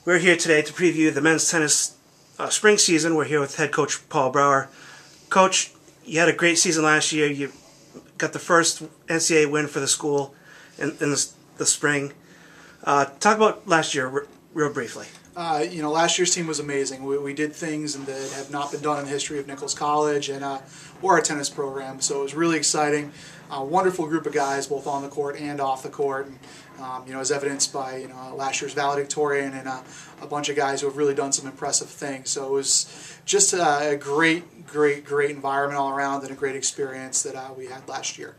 We're here today to preview the men's tennis spring season. We're here with head coach Paul Brower. Coach, you had a great season last year. You got the first NCAA win for the school in the spring. Talk about last year real briefly. Last year's team was amazing. We did things that have not been done in the history of Nichols College and or our tennis program. So it was really exciting. A wonderful group of guys, both on the court and off the court. And, as evidenced by last year's valedictorian and a bunch of guys who have really done some impressive things. So it was just a great environment all around and a great experience that we had last year.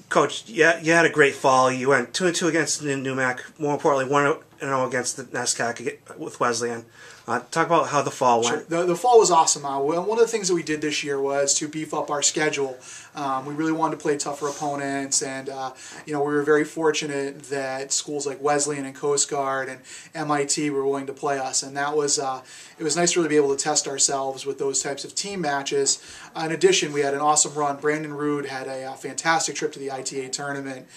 Coach, you had a great fall. You went 2-2 against Newmac. More importantly, 1-0 against the NESCAC with Wesleyan. Talk about how the fall went. Sure. The fall was awesome. One of the things that we did this year was to beef up our schedule. We really wanted to play tougher opponents, and we were very fortunate that schools like Wesleyan and Coast Guard and MIT were willing to play us, and that was it was nice to really be able to test ourselves with those types of team matches. In addition, we had an awesome run. Brandon Rood had a fantastic trip to the ITA tournament,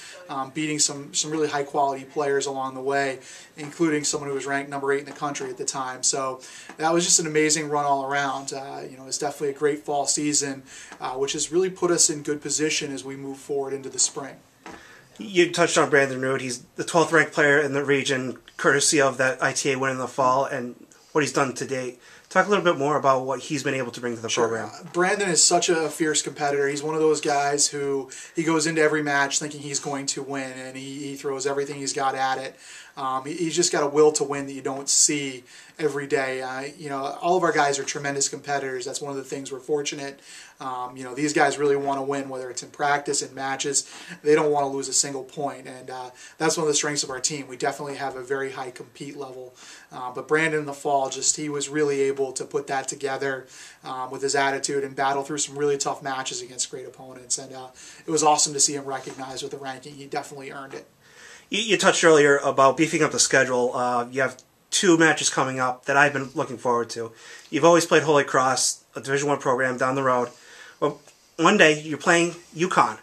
beating some really high quality players along the way, including someone who was ranked number 8 in the country at the time. So that was just an amazing run all around. It's definitely a great fall season, which has really put us in good position as we move forward into the spring. You touched on Brandon Rood. He's the 12th ranked player in the region, courtesy of that ITA win in the fall and what he's done to date. Talk a little bit more about what he's been able to bring to the program. Brandon is such a fierce competitor. He's one of those guys who he goes into every match thinking he's going to win, and he throws everything he's got at it. He's just got a will to win that you don't see every day. All of our guys are tremendous competitors. That's one of the things we're fortunate. These guys really want to win, whether it's in practice, in matches. They don't want to lose a single point, and that's one of the strengths of our team. We definitely have a very high compete level. But Brandon in the fall, he was really able to put that together with his attitude and battle through some really tough matches against great opponents. And it was awesome to see him recognized with the ranking. He definitely earned it. You touched earlier about beefing up the schedule. You have 2 matches coming up that I've been looking forward to. You've always played Holy Cross, a Division I program down the road. Well, one day you're playing UConn.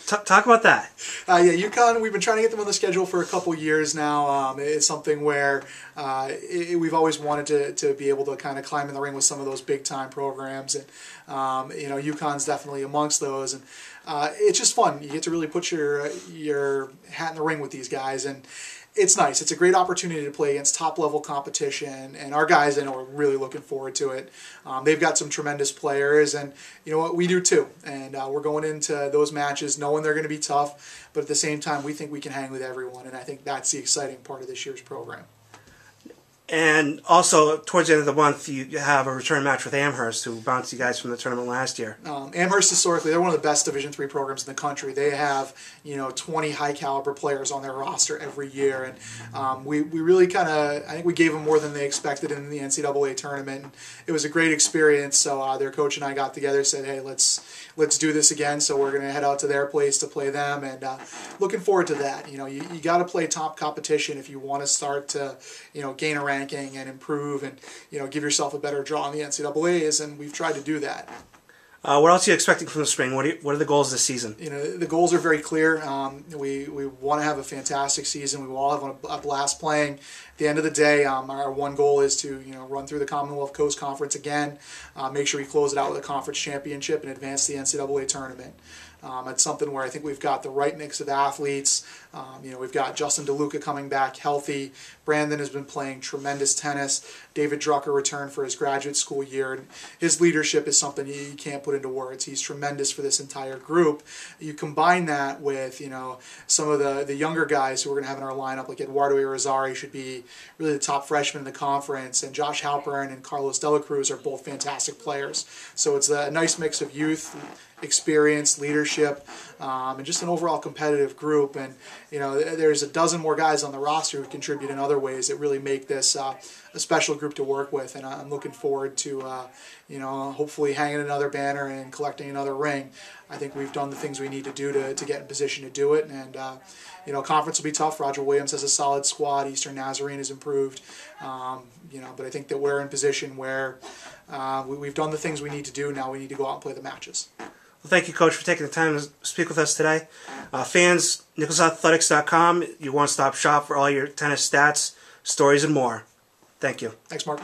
Talk about that. UConn, we've been trying to get them on the schedule for a couple years now. It's something where we've always wanted to be able to kind of climb in the ring with some of those big-time programs. And, UConn's definitely amongst those. And it's just fun. You get to really put your hat in the ring with these guys. And it's nice. It's a great opportunity to play against top-level competition, and our guys, I know, are really looking forward to it. They've got some tremendous players, and you know what, we do too. And we're going into those matches knowing they're going to be tough, but at the same time, we think we can hang with everyone, and I think that's the exciting part of this year's program. And also, towards the end of the month, you have a return match with Amherst, who bounced you guys from the tournament last year. Amherst, historically, they're one of the best Division III programs in the country. They have, 20 high-caliber players on their roster every year. And we really I think we gave them more than they expected in the NCAA tournament. It was a great experience. So their coach and I got together and said, hey, let's do this again. So we're going to head out to their place to play them. And looking forward to that. You got to play top competition if you want to start to, gain a ranking and improve and give yourself a better draw in the NCAAs, and we've tried to do that. What else are you expecting from the spring? What are the goals this season? The goals are very clear. We want to have a fantastic season. We will all have a blast playing. At the end of the day, our one goal is to run through the Commonwealth Coast Conference again, make sure we close it out with a conference championship, and advance the NCAA tournament. It's something where I think we've got the right mix of athletes. We've got Justin DeLuca coming back healthy. Brandon has been playing tremendous tennis. David Drucker returned for his graduate school year. And his leadership is something you can't put into words. He's tremendous for this entire group. You combine that with some of the younger guys who we're going to have in our lineup, like Eduardo Irizarry should be really the top freshman in the conference, and Josh Halpern and Carlos Dela Cruz are both fantastic players. So it's a nice mix of youth, experience, leadership, and just an overall competitive group. And there's a dozen more guys on the roster who contribute in other ways that really make this a special group to work with. And I'm looking forward to hopefully hanging another banner and collecting another ring. I think we've done the things we need to do to get in position to do it. And conference will be tough. Roger Williams has a solid squad. Eastern Nazarene has improved. But I think that we're in position where we've done the things we need to do. Now we need to go out and play the matches. Well, thank you, Coach, for taking the time to speak with us today. Fans, NicholsAthletics.com, your one-stop shop for all your tennis stats, stories, and more. Thank you. Thanks, Mark.